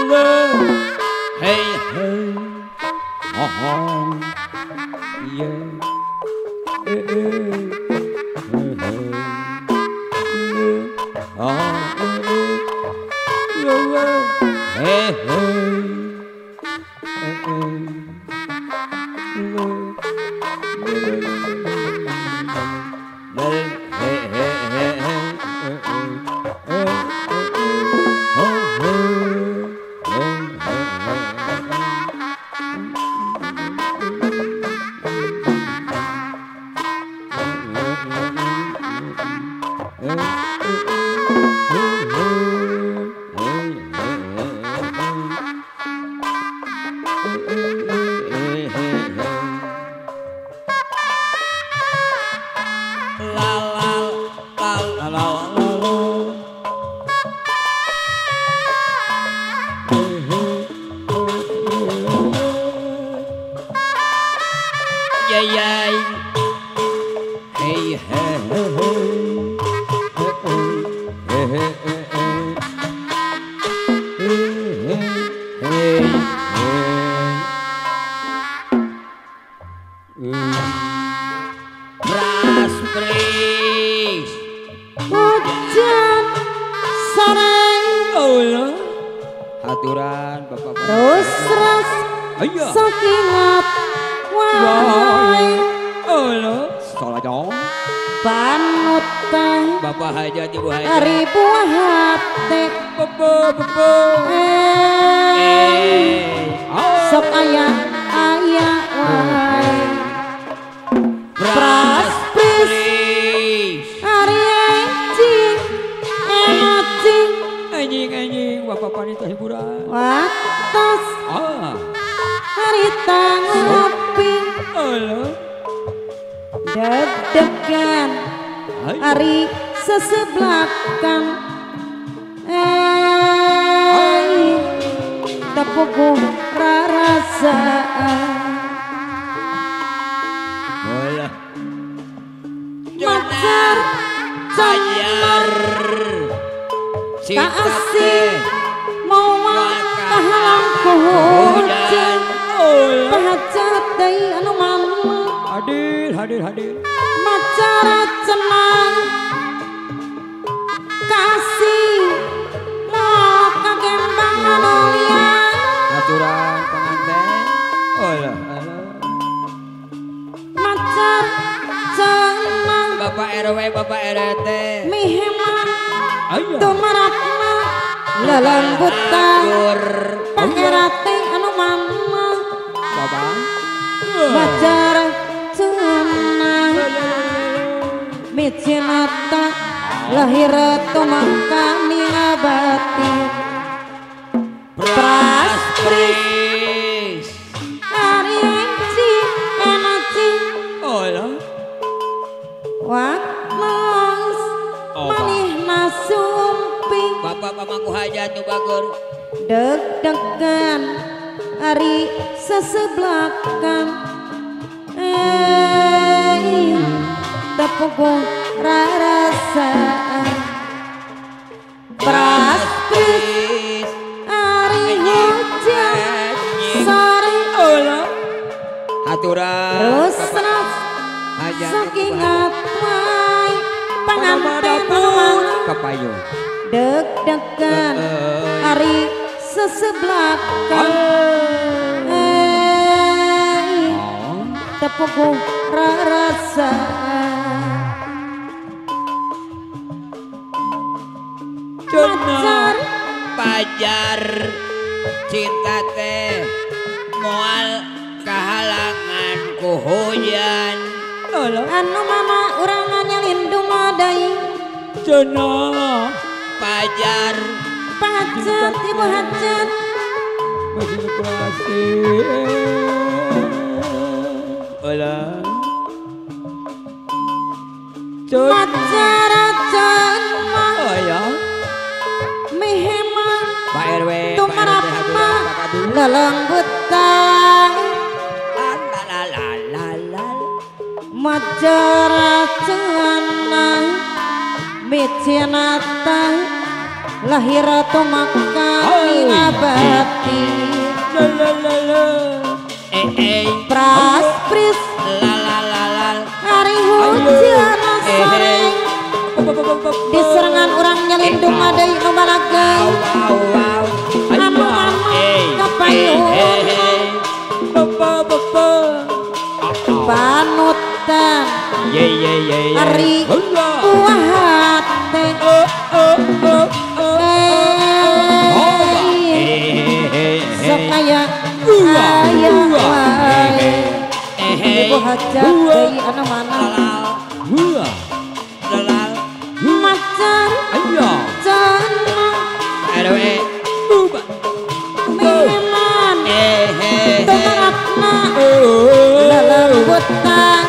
Hey hey, oh yeah, hey haturan bapak-bapak terus sakingat wae solajong panutan bapak hajat ibu hajat ribu hati bebo sok aya wae pras hari anjing bapak panita hiburan watas harita ngopi deg-degan hari sesebelakan tepuk rarasaan macar sayar kasih mau kahalangku hujan pahajat day anu mama hadir macara cenang kasih mau kagembang anu lian aturan pengantin macar cenang bapak RW bapak RT miheman tumarapna lelembutan pangerate anu mama bapak macar cenang micinata lahir tumakani abati praspris hari enci enaci wakmas manih nasumping bapak pamangku hajat nyobagur deg-degan hari sesebelakan tepuk rarasaan praspris hari hujan sore aturan terus hajat sakingat wae panganten mana kapayung deg-degan hari sesebelakan tepuk rarasaan macar pajar cinta teh moal kahalangan ku hujan anu mama urangannya lindung adai cenah pajar pahajat ibu hajat olah macara cenah ya miheman Pak RW tumarapna lelembutan macara cenah micinata lahir tumakani abad deui nu balageung wow panutan ari kuat teh sok aya wae ibu hajat deui anu mana macan cenah meman tengahna lelembutkan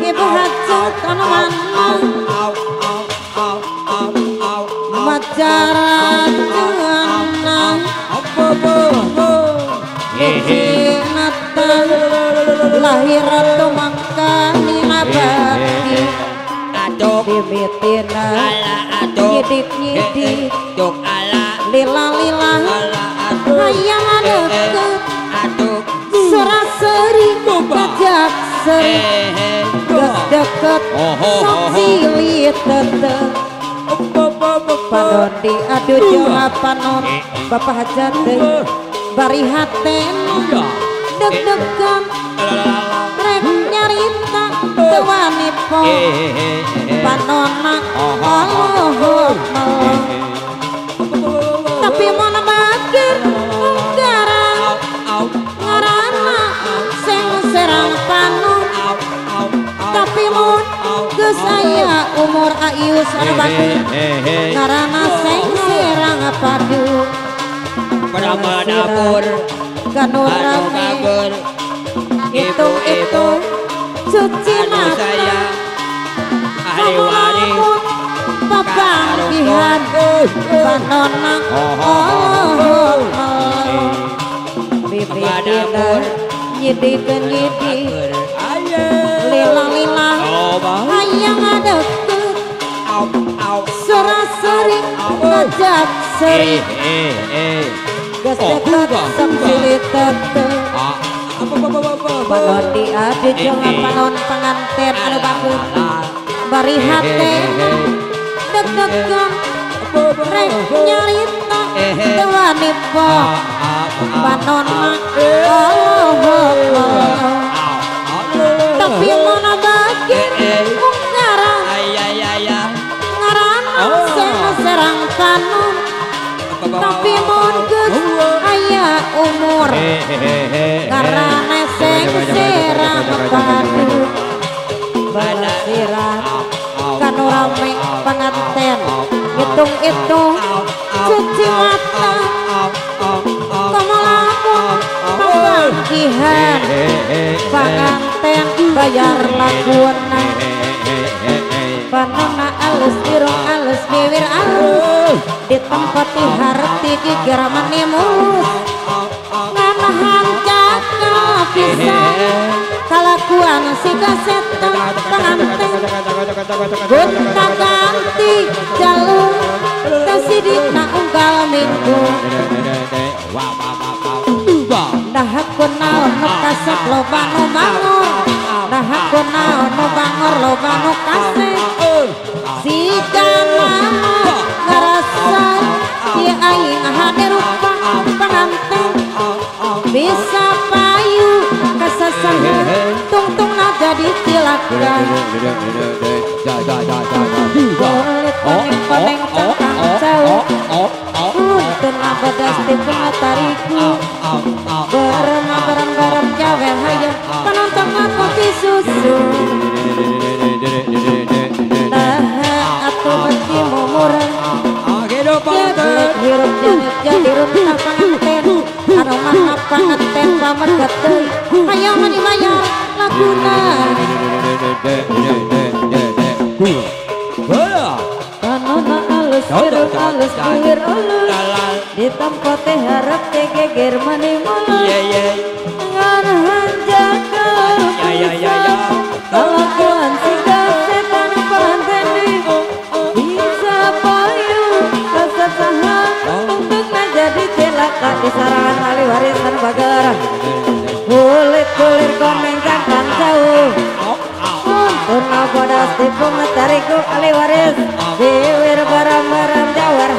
ibu hajat anu mana macaran cenah Natan lahir atau mangkani abadi dimitina nyidik-nyidik lila-lila hayang deket seraseri kajak seri ges deket sok silit tetep panon diadu jeung panon bapak hajat deui bari hatena deg-degan rek nyarita teu wani po panonna Allah tapi mana bakir garang ngarana sing serang panon tapi mun geus aya umur ayus anu bakir ngarana sing serang padu Padamur kanu rame itu cuci mata hari-hari papanggihan panona bibirina nyidikeun nyidik lilang-lilang hayang deket seraseri ngajak seri gas deket sok silit tetep panon diadu jeung panon panganten anu bagus bari hate deg-degan rek nyarita teu wani po panon Allah tapi mana bagi ngarang ngarana serang panon tapi mun geus aya umur karana sing serang padu balasiran kanu rame panganten hitung-hitung cuci mata kamalamun panggihan panganten bayar laguana panona alus irung alus bibir alus di tempat harti giger manimulus nganahan cakal pisan kalakuan si kaseteng pengantin gonta ganti jalur tesidikna unggal minggu dahakun naon nu kasep loba nu bangor dahakun naon nu bangor loba nu kasep sikana ngarasa ieu aing hade rupa pengantin bisa payu kasasahan tungtungna jadi tilakan koneng cakang jauh untun abadas di pengatariku berem jawel hayam penonton kopi susu atuh mesti mumurang jeblek hirup jenet jadi runtah panganten anu mana panganten pamegat deui hayang dibayar laguna kanona alus hirup alus buhir alus di tempat teh harap teh geger manimulus nganahan jakal kalakuan si kasetan panganten bisa payu kasasahan untuk jadi celaka di sarangan ahli warisan bagara kulit koneng cakang jauh untuk nabodas di pengatariku ahli waris bibir baram-baram jawar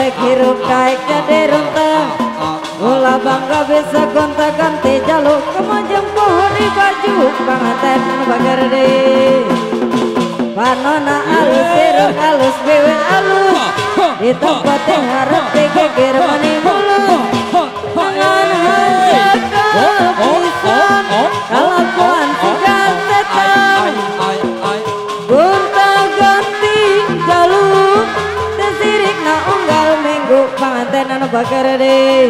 black hirup kaik jadi runtang ulah bangga bisa gonta ganti jaluk kemajang pohon di baju panganten bagar deh panona alus hirup alus bewe alus di tempat yang harap digigir mani mulus tangan hanjaka pisan kelakuan segan setan gonta ganti jaluk tesirik na unggal minggu panganten anu bagar deh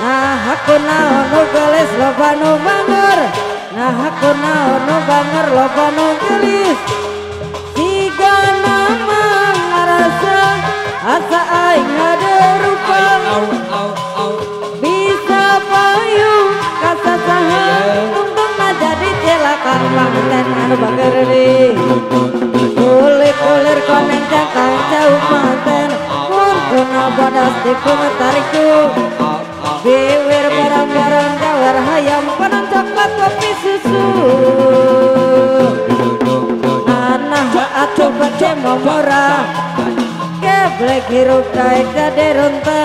nah aku naon gelis loba nu bangor nah aku naon bangor loba nu gelis siga nama ngarasa asa aing hade rupa bisa payung kasasaha tungtung na jadi celakan panganten anu bagar deh kulir koneng cakang jauh panganten kuntuna bodas di pengetariku bewir barang-barang jawar hayam panang coklat kopi susu anak atuh bace momora keblek hirup daik jadi runta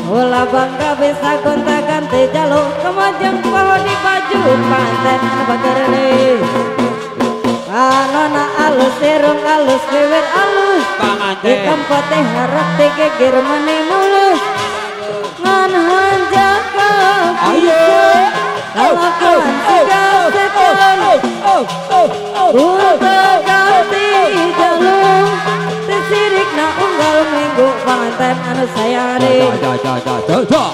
ulah bangga bisa gonta ganti jaluk kemajang pohon di baju panten bagar deh anona alus irung alus bibir alus di tempat teh harap digigir mani mulus ngan hanjaka pisan kelakuan segan setan gonta ganti jaluk tesirik na unggal minggu panganten anu sayang deh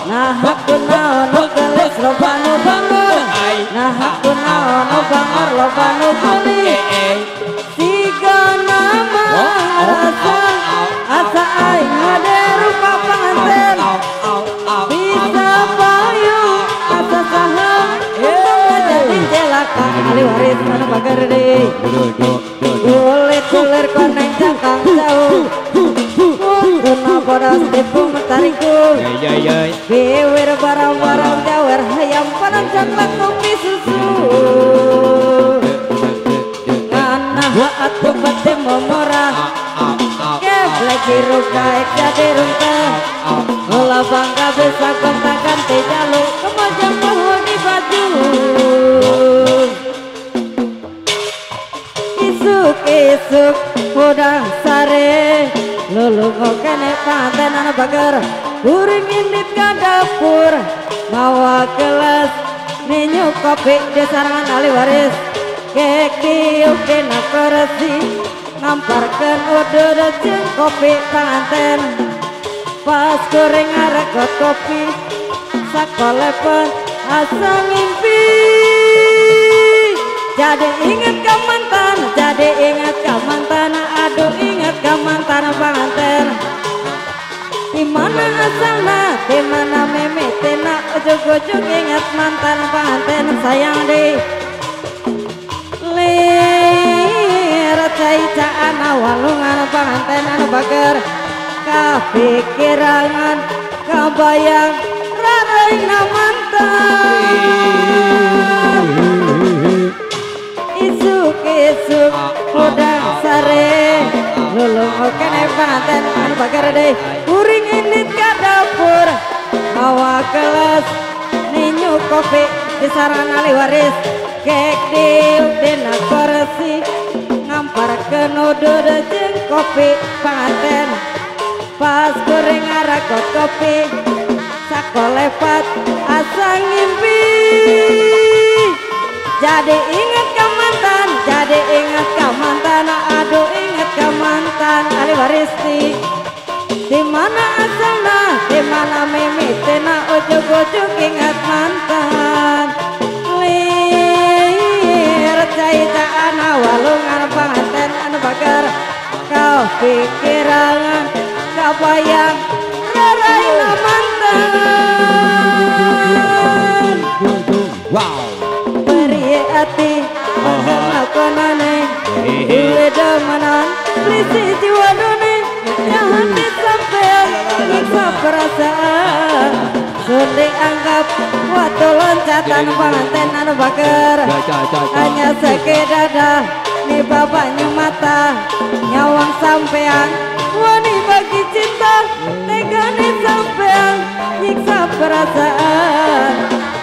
nah aku naon gelis loba nu bangor nah aku naon bangor loba nu gelis siga nama rasa asa aing hade rupa panganten bisa payung asa saha jadi celaka ahli waris anu bagar deh kulit koneng cakang jauh kuntuna bodas di pengetariku bewir barang-barang jawar hayam panang coklat kopi susu anak atuh bate momora keblek hirup kaik jadi runtang ulah bangga bisa gonta ganti jaluk kemajang pohon di baju isuk udang sare lulu ngokene panten anu bagar kuring indit ka dapur bawa gelas minum kopi di sarangan ahli waris kek diuk dina keresi ngamparkeun udud jeung kopi panganten pas kuring ngaregot kopi sakolepan asa ngimpi jadi ingat ka mantan jadi ingat ka mantan aduh ingat ka mantan panganten di mana asalna di mana memetena ujug-ujug ingat mantan panganten sayang deh lir caicaan walungan panganten anu bager kapikirangan kabayang raraina mantan isuk udang sare lulung kene panganten anu bagar deh kuring indit ka dapur bawa gelas ninyu kopi di sarangan ahli waris kek diuk dina kursi ngamparkeun udud jeung kopi panganten pas kuring ngaregot kopi sakolepat asa ngimpi jadi ingat ka mantan jadi ingat ka mantan aduh ingat ka mantan ahli waris di mana asalna di mana mimitena ujug-ujug ingat mantan lir caicaan walungan panganten anu bagar kau pikirangan kabayang raraina mantan wow beri hati konane demenan lisi jiwa done jangan disampean nyiksa perasaan sundi anggap waktu loncatan panganten anu bager hanya sekedar nih bapaknya mata nyawang sampean wani bagi cinta tega nih sampean nyiksa perasaan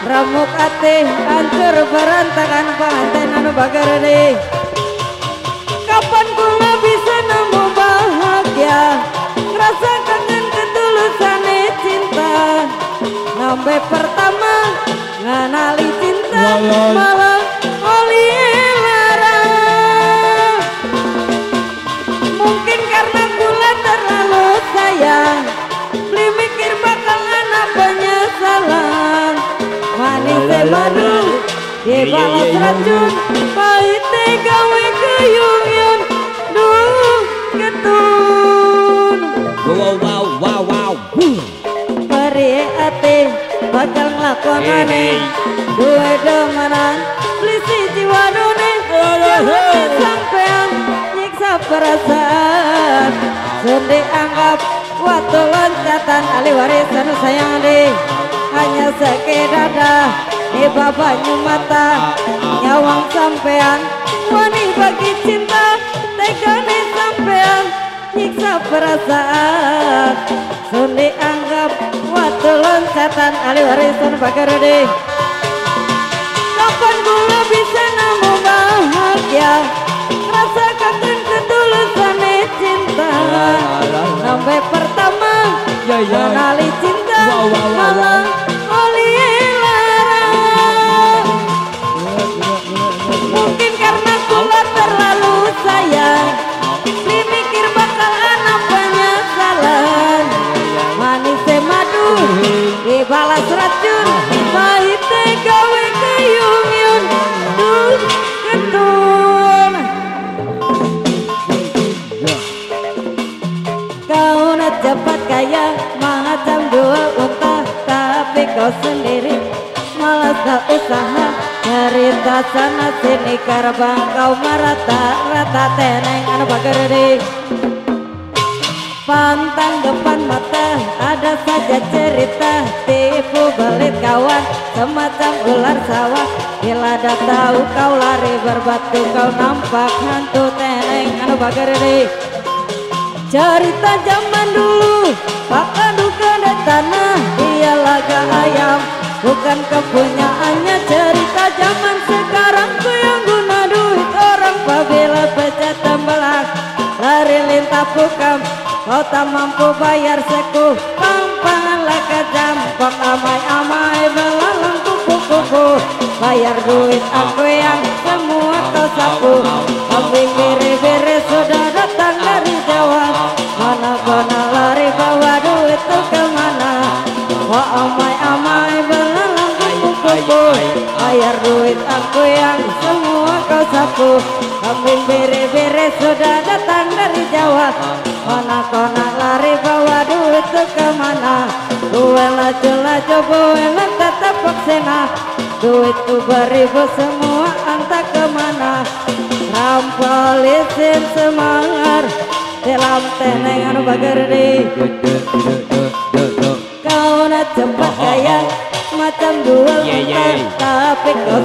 ramuk hati hancur berantakan pengantin anu bager deh kapan kula bisa nemu bahagia ngerasa kangen ketulusan cinta sampai pertama nganali cinta malah oli lara mungkin karena kula terlalu sayang beli mikir bakal anak penyesalan manis madu dibalas racun pahit gawe keyung-yung duh ketun wow beri hati bakal ngelakonane dua demenan pelisi jiwa dune jangan sampean nyiksa perasaan sundi anggap waktu loncatan ali warisan sayang deh hanya sekedar di bapaknya mata nyawang sampean wani bagi cinta tega nih sampean nyiksa perasaan sundi anggap waktu loncatan ali warisan bager deh kapan gula bisa nemu bahagia rasa kangen ketulusan cinta sampai pertama kenali cinta malah oli lara mungkin karena gula terlalu sayang beli mikir bakal anak penyesalan manis madu dibalas racun pahit gawe keyung-yung duh ketun kau nak cepat kaya macam dua unta tapi kau sendiri malas tak usaha cerita sana sini karbang kau merata-rata teneng anu bager deh pantang depan mata ada saja cerita tipu belit kawan semacam ular sawah bila dah tahu kau lari berbatu kau nampak hantu teneng anu bager deh cerita zaman dulu pakai duka dan tanah dia laga ayam bukan kepunyaannya cerita zaman sekarang ku yang guna duit orang apabila pecah tembelah lari lintah pukam kau tak mampu bayar seku pampanganlah kejampok amai-amai belalang kupu-kupu bayar duit aku yang semua kau sapu kambing biri-biri sudah datang dari Jawa mana-mana lari bawa duit tuh kemana wah amai-amai belalang kupu-kupu bayar duit aku yang semua kau sapu kambing biri-biri sudah datang dari Jawa mana-mana lari bawa duit tuh kemana gue laju-laju gue tetap paksena duit tuh beribu semua entah kemana rampolisin semangar dalam teneng anu bager deh kau nak cepat kaya macam dua unta tapi kau